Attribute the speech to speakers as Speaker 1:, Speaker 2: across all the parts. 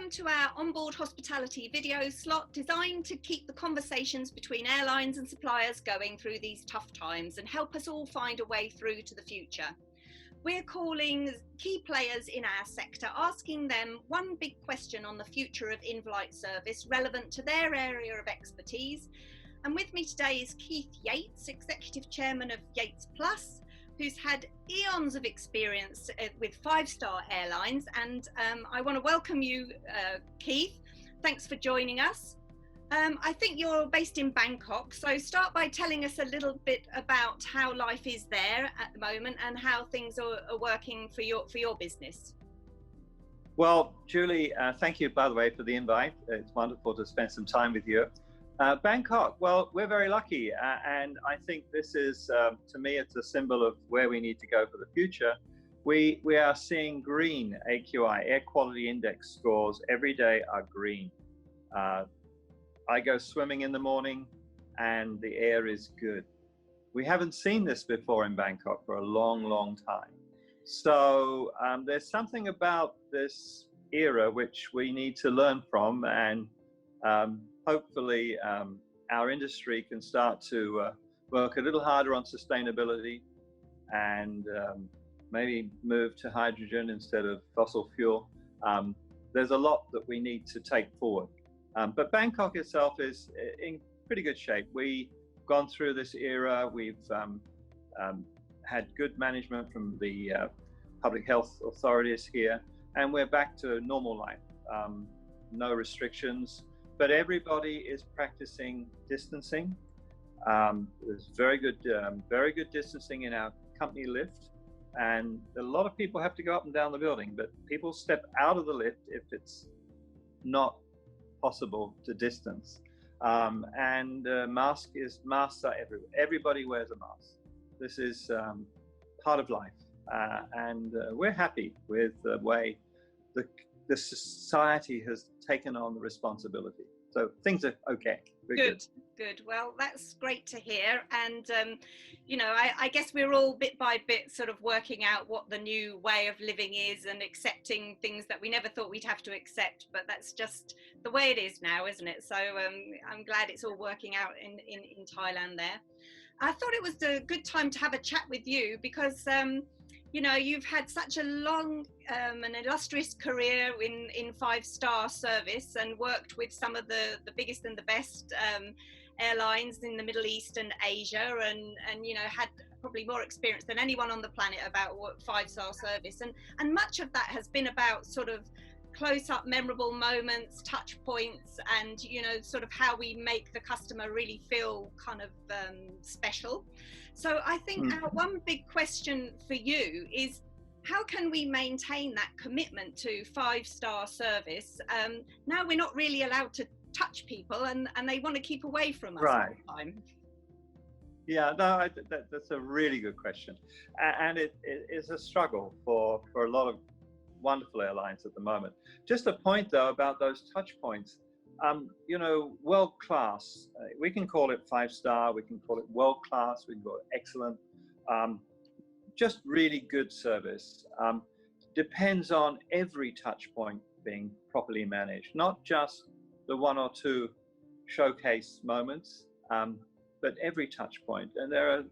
Speaker 1: welcome to our onboard hospitality video slot designed to keep the conversations between airlines and suppliers going through these tough times and help us all find a way through to the future. We're calling key players in our sector, asking them one big question on the future of in-flight service relevant to their area of expertise. And with me today is Keith Yates, Executive Chairman of Yates Plus, who's had eons of experience with five-star airlines. And I want to welcome you, Keith. Thanks for joining us. I think you're based in Bangkok, so start by telling us a little bit about how life is there at the moment and how things are working for your business.
Speaker 2: Well, Julie, thank you, by the way, for the invite. It's wonderful to spend some time with you. Bangkok, well, we're very lucky, and I think this is, to me, it's a symbol of where we need to go for the future. We are seeing green AQI, Air Quality Index scores every day are green. I go swimming in the morning and the air is good. We haven't seen this before in Bangkok for a long, long time. So there's something about this era which we need to learn from, and hopefully our industry can start to work a little harder on sustainability and maybe move to hydrogen instead of fossil fuel. There's a lot that we need to take forward. But Bangkok itself is in pretty good shape. We've gone through this era. We've had good management from the public health authorities here, and we're back to normal life. No restrictions. But everybody is practicing distancing. There's very good distancing in our company lift, and a lot of people have to go up and down the building. But people step out of the lift if it's not possible to distance. Masks are everywhere. Everybody wears a mask. This is part of life, and we're happy with the way the society has taken on the responsibility. So things are okay. We're
Speaker 1: good. Well, that's great to hear. And, I guess we're all bit by bit sort of working out what the new way of living is and accepting things that we never thought we'd have to accept. But that's just the way it is now, isn't it? So I'm glad it's all working out in Thailand there. I thought it was a good time to have a chat with you because you've had such a long and illustrious career in five-star service and worked with some of the biggest and the best airlines in the Middle East and Asia, and had probably more experience than anyone on the planet about what five-star service. And much of that has been about sort of close-up memorable moments, touch points, and sort of how we make the customer really feel kind of special. So I think our one big question for you is, how can we maintain that commitment to five-star service? Now we're not really allowed to touch people, and they want to keep away from us all the time.
Speaker 2: Yeah, no, that's a really good question, and it is a struggle for a lot of wonderful airlines at the moment. Just a point though about those touch points. World class, we can call it five-star, we can call it world class, we can call it excellent, just really good service. Depends on every touch point being properly managed, not just the one or two showcase moments, but every touch point. And there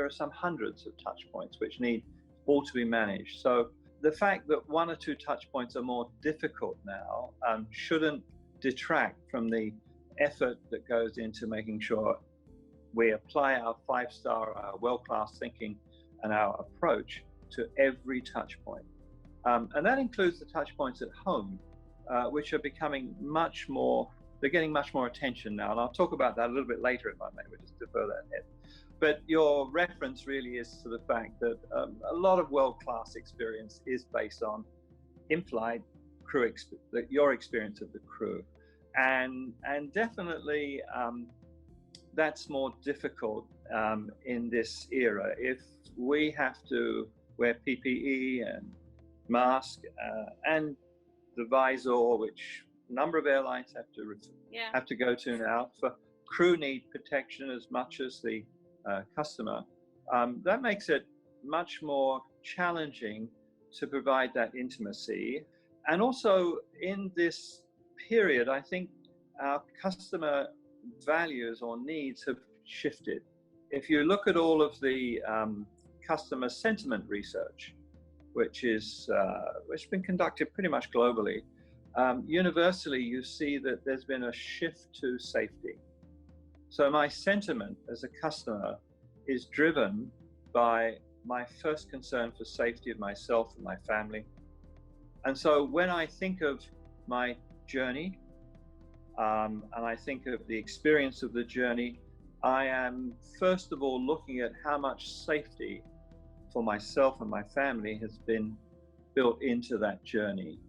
Speaker 2: are some hundreds of touch points which need all to be managed. So the fact that one or two touch points are more difficult now shouldn't detract from the effort that goes into making sure we apply our five-star, our world-class thinking and our approach to every touch point. And that includes the touch points at home, which are becoming they're getting much more attention now. And I'll talk about that a little bit later if I may, we'll just defer that ahead. But your reference really is to the fact that a lot of world-class experience is based on in-flight crew, your experience of the crew. And definitely that's more difficult in this era. If we have to wear PPE and mask and the visor, which a number of airlines have to go to now, for crew need protection as much as the customer, that makes it much more challenging to provide that intimacy. And also in this period, I think our customer values or needs have shifted. If you look at all of the customer sentiment research, which has been conducted pretty much globally, universally you see that there's been a shift to safety. So my sentiment as a customer is driven by my first concern for safety of myself and my family. And so when I think of my journey, and I think of the experience of the journey, I am first of all looking at how much safety for myself and my family has been built into that journey.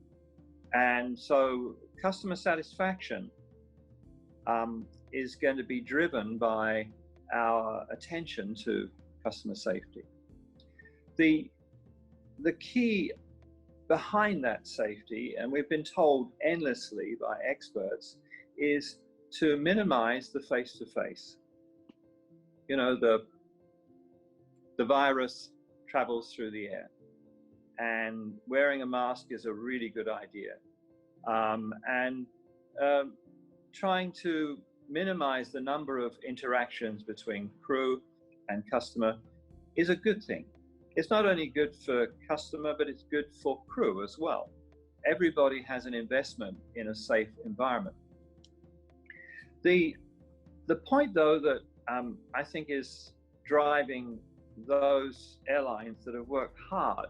Speaker 2: And so customer satisfaction is going to be driven by our attention to customer safety. The key behind that safety, and we've been told endlessly by experts, is to minimize the face-to-face. You know, the virus travels through the air, and wearing a mask is a really good idea. Trying to minimize the number of interactions between crew and customer is a good thing. It's not only good for customer, but it's good for crew as well. Everybody has an investment in a safe environment. The point, though, that I think is driving those airlines that have worked hard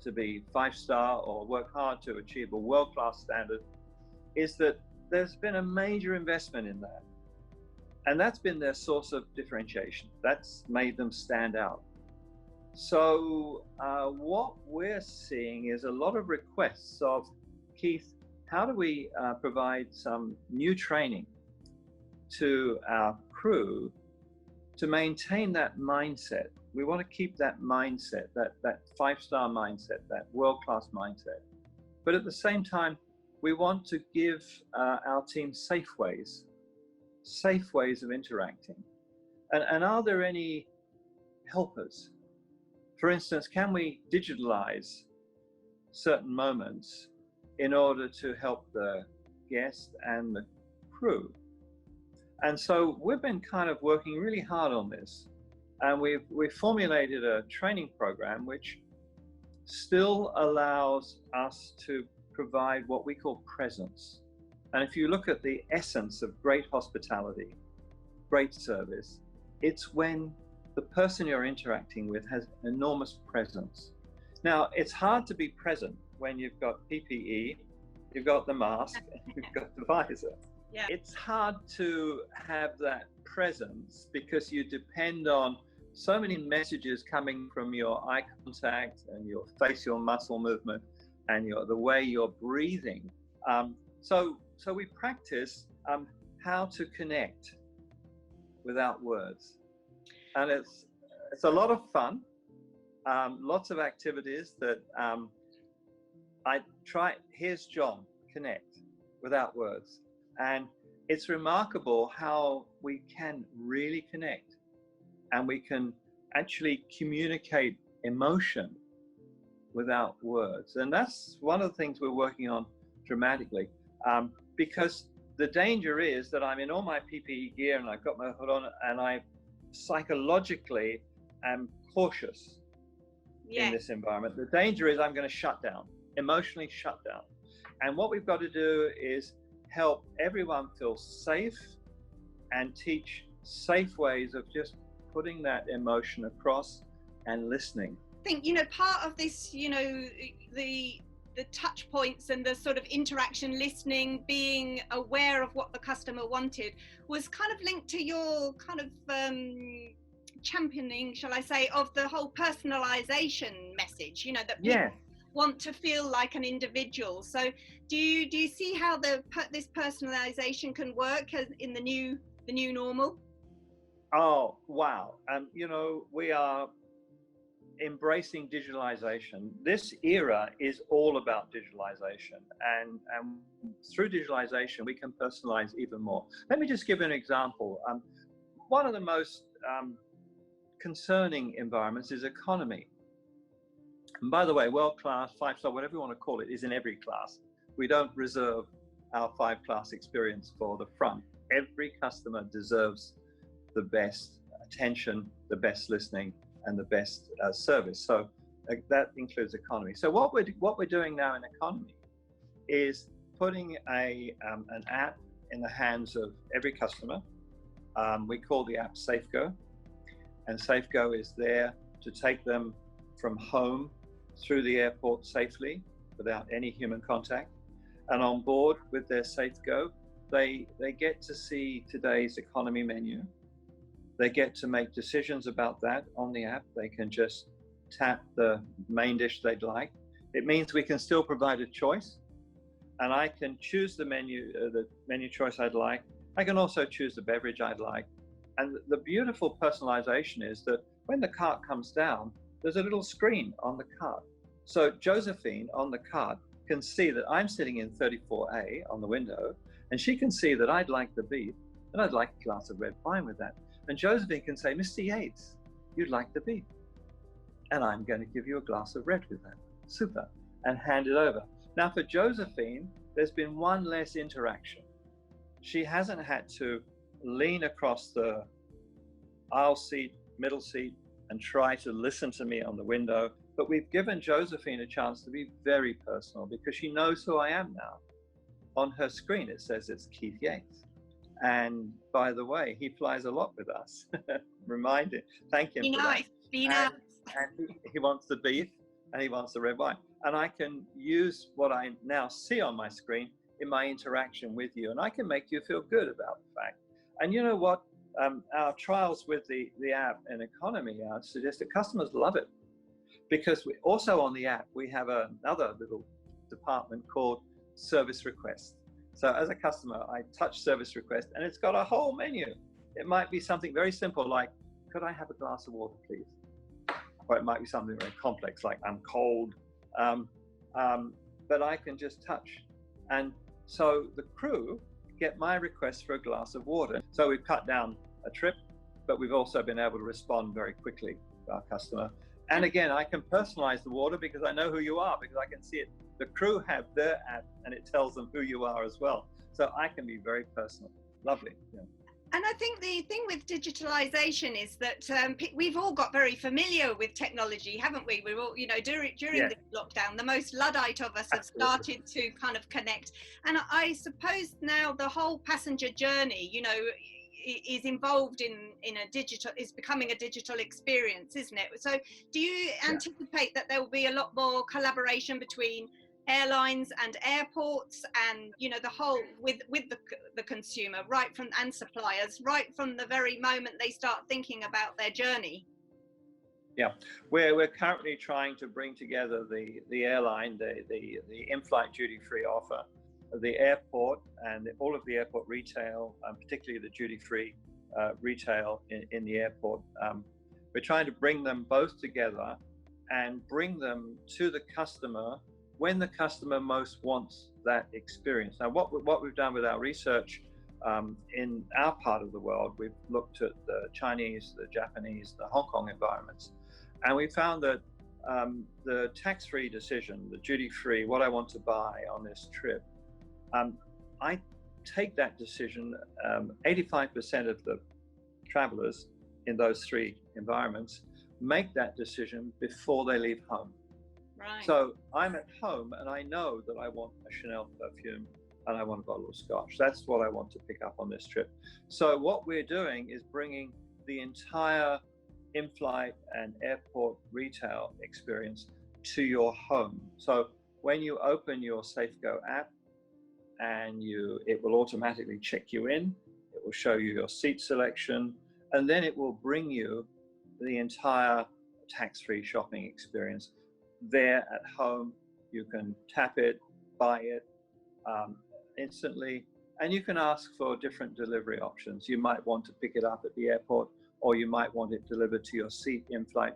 Speaker 2: to be 5-star or work hard to achieve a world-class standard is that there's been a major investment in that. And that's been their source of differentiation. That's made them stand out. So what we're seeing is a lot of requests of, Keith, how do we provide some new training to our crew to maintain that mindset? We want to keep that mindset, that 5-star mindset, that world-class mindset. But at the same time, we want to give our team safe ways of interacting. And are there any helpers? For instance, can we digitalize certain moments in order to help the guest and the crew? And so we've been kind of working really hard on this. And we've formulated a training program which still allows us to provide what we call presence. And if you look at the essence of great hospitality, great service, it's when the person you're interacting with has enormous presence. Now, it's hard to be present when you've got PPE, you've got the mask, you've got the visor.
Speaker 1: Yeah.
Speaker 2: It's hard to have that presence because you depend on so many messages coming from your eye contact and your facial muscle movement and the way you're breathing. So we practice how to connect without words. And it's a lot of fun, lots of activities that I try. Here's John, connect without words. And it's remarkable how we can really connect and we can actually communicate emotion without words. And that's one of the things we're working on dramatically, because the danger is that I'm in all my PPE gear and I've got my hood on and I psychologically am cautious in this environment. The danger is I'm going to shut down, emotionally shut down. And what we've got to do is help everyone feel safe and teach safe ways of just putting that emotion across and listening.
Speaker 1: I think, part of this, the touch points and the sort of interaction, listening, being aware of what the customer wanted was kind of linked to your kind of championing, shall I say, of the whole personalization message, that people want to feel like an individual. So do you see how this personalization can work in the new normal?
Speaker 2: Oh, wow. We are embracing digitalization. This era is all about digitalization, and through digitalization we can personalize even more. Let me just give an example. One of the most concerning environments is economy. And by the way, world class, 5-star, whatever you want to call it, is in every class. we don't reserve our 5-class experience for the front. Every customer deserves the best attention, the best listening, and the best service. So that includes economy. So what we're doing now in economy is putting an app in the hands of every customer. We call the app SafeGo, and SafeGo is there to take them from home through the airport safely without any human contact. And on board with their SafeGo, they get to see today's economy menu. They get to make decisions about that on the app. They can just tap the main dish they'd like. It means we can still provide a choice, and I can choose the menu choice I'd like. I can also choose the beverage I'd like. And the beautiful personalization is that when the cart comes down, there's a little screen on the cart. So Josephine on the cart can see that I'm sitting in 34A on the window, and she can see that I'd like the beef, and I'd like a glass of red wine with that. And Josephine can say, Mr. Yates, you'd like the beef, and I'm going to give you a glass of red with that. Super. And hand it over. Now for Josephine, there's been one less interaction. She hasn't had to lean across the aisle seat, middle seat, and try to listen to me on the window. But we've given Josephine a chance to be very personal because she knows who I am now. On her screen, it says it's Keith Yates. And by the way, he flies a lot with us. Remind him, thank him
Speaker 1: Be
Speaker 2: for
Speaker 1: nice,
Speaker 2: that.
Speaker 1: be nice.
Speaker 2: And he wants the beef and he wants the red wine. And I can use what I now see on my screen in my interaction with you. And I can make you feel good about the fact. And you know what? Our trials with the app and economy suggest that customers love it. Because we also on the app, we have another little department called service request. So as a customer, I touch service request and it's got a whole menu. It might be something very simple like, could I have a glass of water, please? Or it might be something very complex like, I'm cold. But I can just touch. And so the crew get my request for a glass of water. So we've cut down a trip, but we've also been able to respond very quickly to our customer. And again, I can personalize the water because I know who you are, because I can see it. The crew have their app and it tells them who you are as well. So I can be very personal. Lovely. Yeah.
Speaker 1: And I think the thing with digitalization is that we've all got very familiar with technology, haven't we? We're all, during
Speaker 2: Yeah.
Speaker 1: the lockdown, the most Luddite of us have started to kind of connect. And I suppose now the whole passenger journey, is involved in a digital, is becoming a digital experience, isn't it? So do you anticipate that there will be a lot more collaboration between airlines and airports and the whole with the consumer right from, and suppliers right from the very moment they start thinking about their journey?
Speaker 2: Yeah, we're currently trying to bring together the airline, the in-flight duty-free offer, the airport, and all of the airport retail, particularly the duty-free retail in the airport. We're trying to bring them both together and bring them to the customer when the customer most wants that experience. Now, what we've done with our research in our part of the world, we've looked at the Chinese, the Japanese, the Hong Kong environments, and we found that the tax-free decision, the duty-free, what I want to buy on this trip, I take that decision, 85% of the travelers in those three environments make that decision before they leave home.
Speaker 1: Right.
Speaker 2: So I'm at home and I know that I want a Chanel perfume and I want a bottle of scotch. That's what I want to pick up on this trip. So what we're doing is bringing the entire in-flight and airport retail experience to your home. So when you open your SafeGo app, and it will automatically check you in, it will show you your seat selection, and then it will bring you the entire tax-free shopping experience. There at home, you can tap it, buy it instantly, and you can ask for different delivery options. You might want to pick it up at the airport, or you might want it delivered to your seat in flight,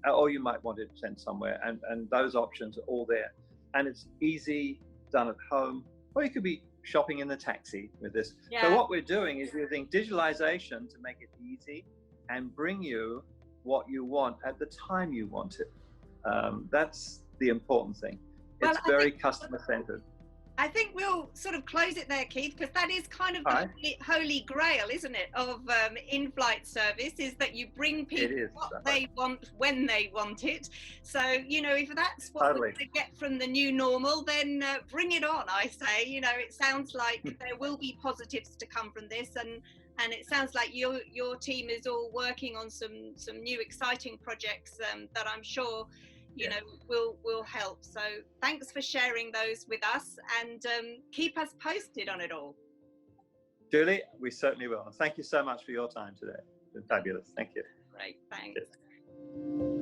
Speaker 2: or you might want it sent somewhere, and those options are all there. And it's easy, done at home, or you could be shopping in the taxi with this.
Speaker 1: Yeah.
Speaker 2: So what we're doing is using digitalization to make it easy and bring you what you want at the time you want it. That's the important thing. It's very customer centered.
Speaker 1: I think we'll sort of close it there, Keith, because that is kind of
Speaker 2: All
Speaker 1: the
Speaker 2: right.
Speaker 1: holy grail, isn't it, of in-flight service, is that you bring people
Speaker 2: It is.
Speaker 1: what
Speaker 2: That way.
Speaker 1: they want when they want it. So, you know, if that's what we're
Speaker 2: Totally.
Speaker 1: going to get from the new normal, then bring it on, I say. You know, it sounds like there will be positives to come from this, and it sounds like your team is all working on some new exciting projects that I'm sure you know will help. So thanks for sharing those with us, and keep us posted on it all.
Speaker 2: Julie, we certainly will. Thank you so much for your time today. It's been fabulous. Thank you.
Speaker 1: Great, thanks.
Speaker 2: Cheers.